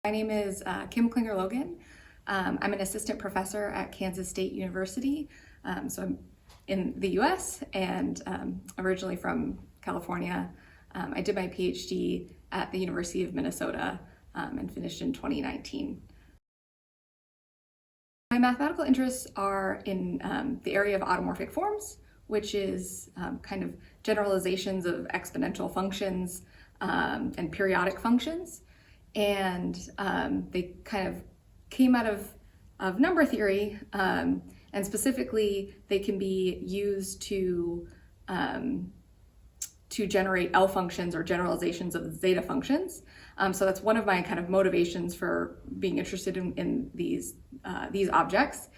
My name is Kim Klinger-Logan. I'm an assistant professor at Kansas State University. So I'm in the US and originally from California. I did my PhD at the University of Minnesota and finished in 2019. My mathematical interests are in the area of automorphic forms, which is kind of generalizations of exponential functions and periodic functions. And they kind of came out of number theory, and specifically they can be used to generate L functions or generalizations of zeta functions. So that's one of my kind of motivations for being interested in these objects.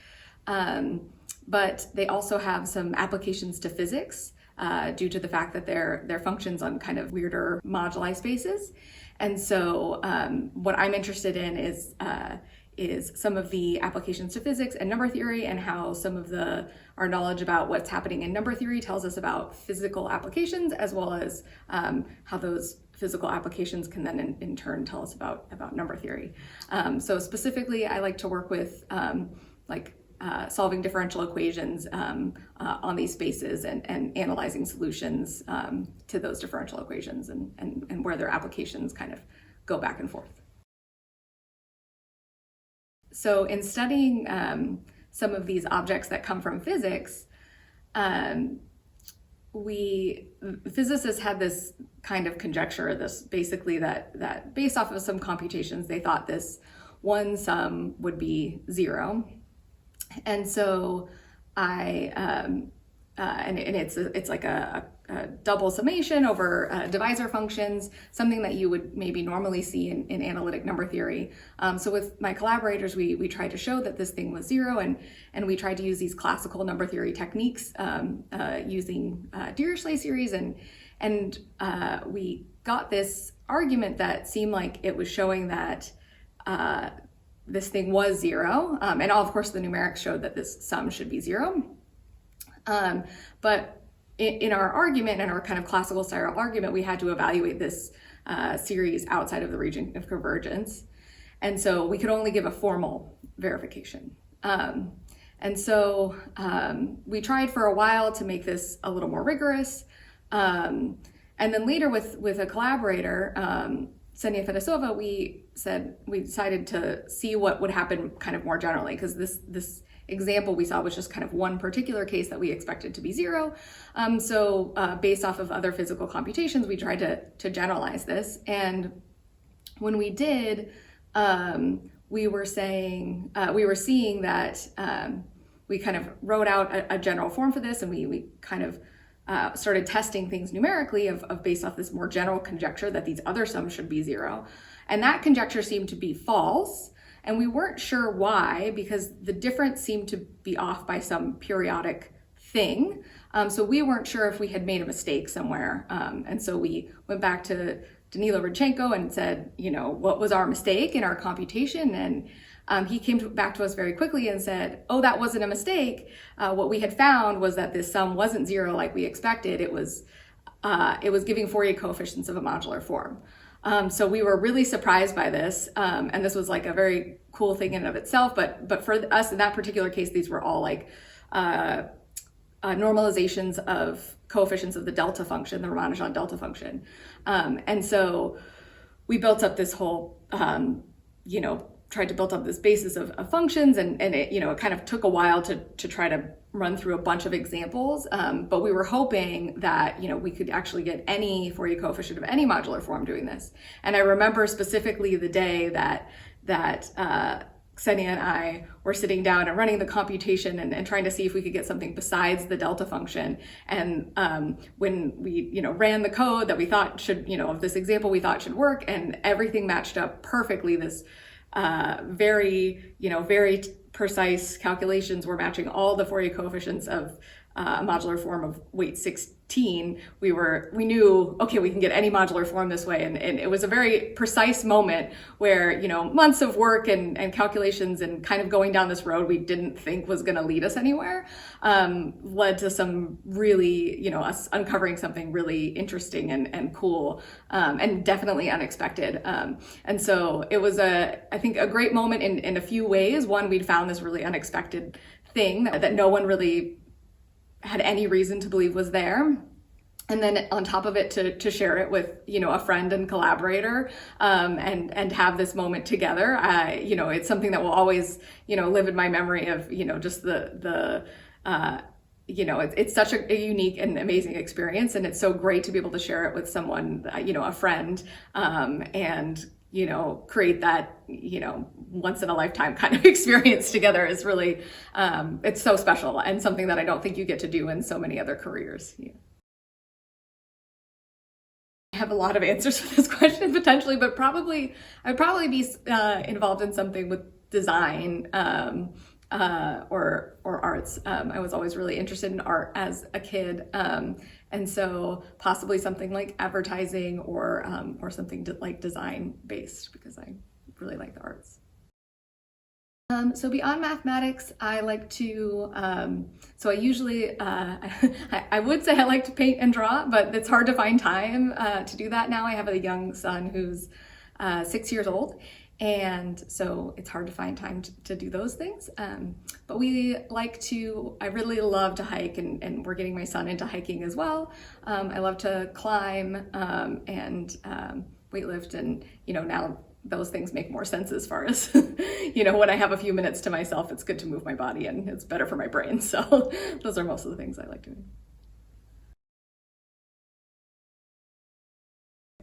But they also have some applications to physics due to the fact that they're functions on kind of weirder moduli spaces. And so what I'm interested in is some of the applications to physics and number theory, and how some of our knowledge about what's happening in number theory tells us about physical applications, as well as how those physical applications can then in turn tell us about number theory. So specifically, I like to work with solving differential equations on these spaces and analyzing solutions to those differential equations and where their applications kind of go back and forth. So in studying some of these objects that come from physics, physicists had this kind of conjecture, basically that based off of some computations, they thought this one sum would be zero. And so and it's like a double summation over divisor functions, something that you would maybe normally see in analytic number theory. So with my collaborators, we tried to show that this thing was zero, and we tried to use these classical number theory techniques using Dirichlet series, and we got this argument that seemed like it was showing that this thing was zero, and of course the numerics showed that this sum should be zero. But in our argument, in our kind of classical style argument, we had to evaluate this series outside of the region of convergence. And so we could only give a formal verification. And so we tried for a while to make this a little more rigorous. And then later with a collaborator, Ksenia Fedosova, we decided to see what would happen kind of more generally, because this example we saw was just kind of one particular case that we expected to be zero. So based off of other physical computations, we tried to generalize this. And when we did, we were seeing that we kind of wrote out a general form for this, and we kind of started testing things numerically of based off this more general conjecture that these other sums should be zero. And that conjecture seemed to be false. And we weren't sure why, because the difference seemed to be off by some periodic thing. So we weren't sure if we had made a mistake somewhere. And so we went back to Danilo Rodchenko and said, what was our mistake in our computation? And he came back to us very quickly and said, oh, that wasn't a mistake. What we had found was that this sum wasn't zero like we expected. It was giving Fourier coefficients of a modular form. So we were really surprised by this, and this was like a very cool thing in and of itself. But for us in that particular case, these were all like normalizations of coefficients of the delta function, the Ramanujan delta function. And so we built up this whole, tried to build up this basis of functions, and it, it kind of took a while to try to run through a bunch of examples, but we were hoping that we could actually get any Fourier coefficient of any modular form doing this. And I remember specifically the day that Ksenia and I were sitting down and running the computation and trying to see if we could get something besides the delta function. And when we ran the code that we thought should, of this example we thought should work, and everything matched up perfectly. This very precise calculations were matching all the Fourier coefficients of a modular form of weight 16 teen, we knew, okay, we can get any modular form this way. And it was a very precise moment where, months of work and calculations and kind of going down this road we didn't think was going to lead us anywhere, led to some really, us uncovering something really interesting and cool, and definitely unexpected. And so it was I think a great moment in a few ways. One, we'd found this really unexpected thing that no one really had any reason to believe was there. And then on top of it, to share it with, a friend and collaborator, and have this moment together. It's something that will always, live in my memory of, just it's such a unique and amazing experience. And it's so great to be able to share it with someone, a friend, and create that, once in a lifetime kind of experience together is really, it's so special and something that I don't think you get to do in so many other careers. Yeah. I have a lot of answers for this question potentially, but I'd probably be involved in something with design, or arts. I was always really interested in art as a kid. And so possibly something like advertising or something like design based, because I really like the arts. So beyond mathematics, I like to, so I usually, I would say I like to paint and draw, but it's hard to find time to do that now. I have a young son who's 6 years old. And so it's hard to find time to do those things. But I really love to hike, and we're getting my son into hiking as well. I love to climb and weightlift, and now those things make more sense as far as, when I have a few minutes to myself, it's good to move my body and it's better for my brain. So those are most of the things I like doing.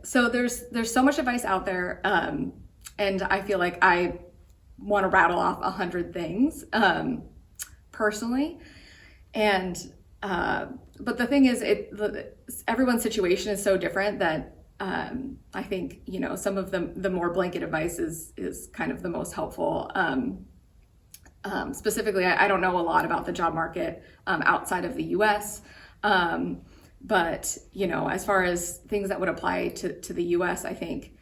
So there's so much advice out there. And I feel like I want to rattle off 100 things, personally. And, but the thing is, everyone's situation is so different that, I think, some of the more blanket advice is kind of the most helpful. Specifically, I don't know a lot about the job market, outside of the US. But, as far as things that would apply to the US, I think,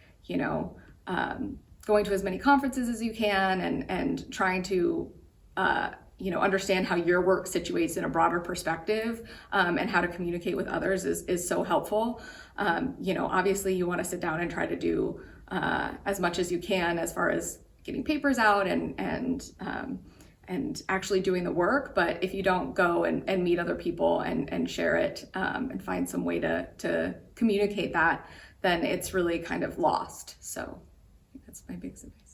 going to as many conferences as you can, and trying to, understand how your work situates in a broader perspective, and how to communicate with others is so helpful. Obviously you want to sit down and try to do as much as you can as far as getting papers out and actually doing the work. But if you don't go and meet other people and share it, and find some way to communicate that, then it's really kind of lost. So that's my biggest advice.